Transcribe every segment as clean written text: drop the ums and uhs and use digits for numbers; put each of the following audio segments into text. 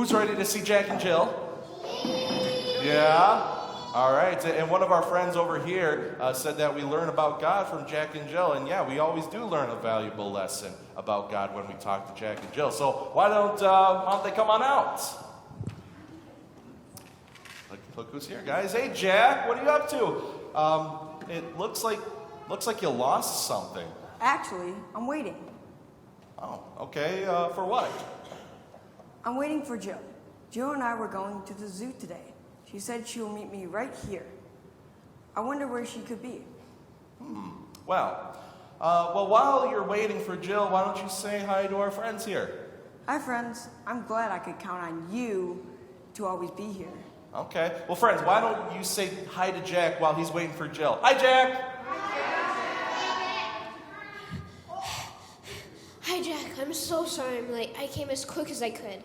Who's ready to see Jack and Jill? Yeah? All right. And one of our friends over here said that we learn about God from Jack and Jill. And yeah, we always do learn a valuable lesson about God when we talk to Jack and Jill. So why don't they come on out? Look who's here, guys. Hey, Jack, what are you up to? It looks like you lost something. Actually, I'm waiting. Oh, okay. For what? I'm waiting for Jill. Jill and I were going to the zoo today. She said she'll meet me right here. I wonder where she could be. Well, while you're waiting for Jill, why don't you say hi to our friends here? Hi, friends. I'm glad I could count on you to always be here. Okay. Well, friends, why don't you say hi to Jack while he's waiting for Jill? Hi, Jack! Hi, Jack. I'm so sorry I'm late. I came as quick as I could.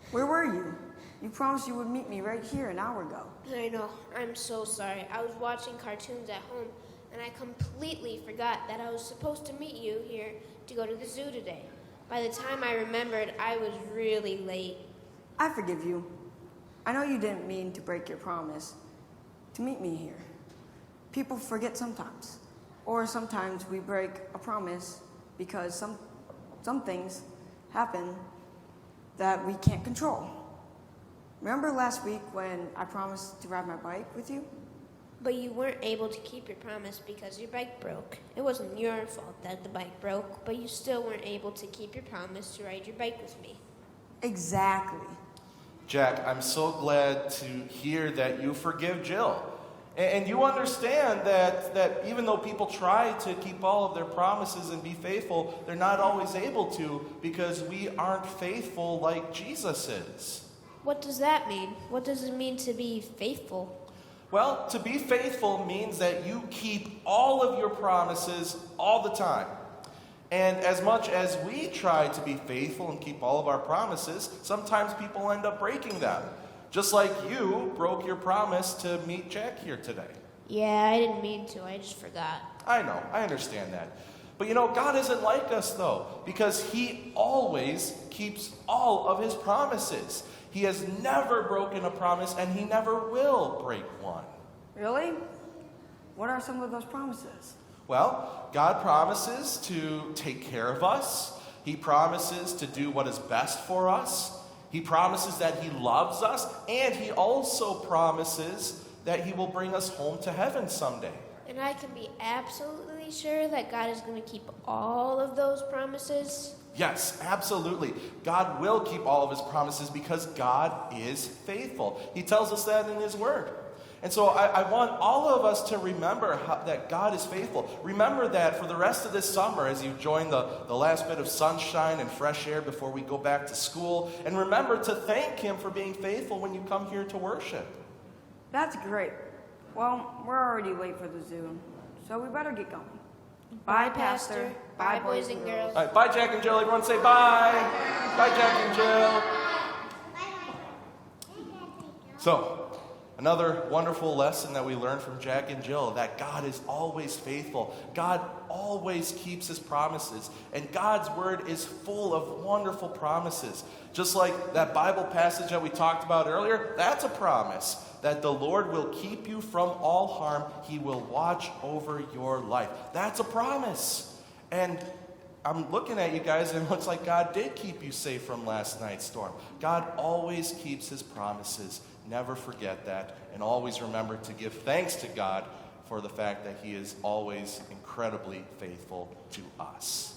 Where were you? You promised you would meet me right here an hour ago. I know. I'm so sorry. I was watching cartoons at home, and I completely forgot that I was supposed to meet you here to go to the zoo today. By the time I remembered, I was really late. I forgive you. I know you didn't mean to break your promise to meet me here. People forget sometimes. Or sometimes we break a promise because some things happen that we can't control. Remember last week when I promised to ride my bike with you? But you weren't able to keep your promise because your bike broke. It wasn't your fault that the bike broke, but you still weren't able to keep your promise to ride your bike with me. Exactly. Jack, I'm so glad to hear that you forgive Jill. And you understand that even though people try to keep all of their promises and be faithful, they're not always able to because we aren't faithful like Jesus is. What does that mean? What does it mean to be faithful? Well, to be faithful means that you keep all of your promises all the time. And as much as we try to be faithful and keep all of our promises, sometimes people end up breaking them. Just like you broke your promise to meet Jack here today. Yeah, I didn't mean to. I just forgot. I know, I understand that. But God isn't like us though, because He always keeps all of His promises. He has never broken a promise, and He never will break one. Really? What are some of those promises? Well, God promises to take care of us. He promises to do what is best for us. He promises that He loves us, and He also promises that He will bring us home to heaven someday. And I can be absolutely sure that God is going to keep all of those promises? Yes, absolutely. God will keep all of His promises because God is faithful. He tells us that in His Word. And so I want all of us to remember that God is faithful. Remember that for the rest of this summer as you join the last bit of sunshine and fresh air before we go back to school. And remember to thank Him for being faithful when you come here to worship. That's great. Well, we're already late for the zoo, so we better get going. Bye, Pastor. Bye, boys and girls. All right, bye, Jack and Jill. Everyone say bye. Bye, Jack and Jill. So, another wonderful lesson that we learned from Jack and Jill, that God is always faithful. God always keeps His promises. And God's Word is full of wonderful promises. Just like that Bible passage that we talked about earlier, that's a promise. That the Lord will keep you from all harm. He will watch over your life. That's a promise. And I'm looking at you guys, and it looks like God did keep you safe from last night's storm. God always keeps His promises. Never forget that. And always remember to give thanks to God for the fact that He is always incredibly faithful to us.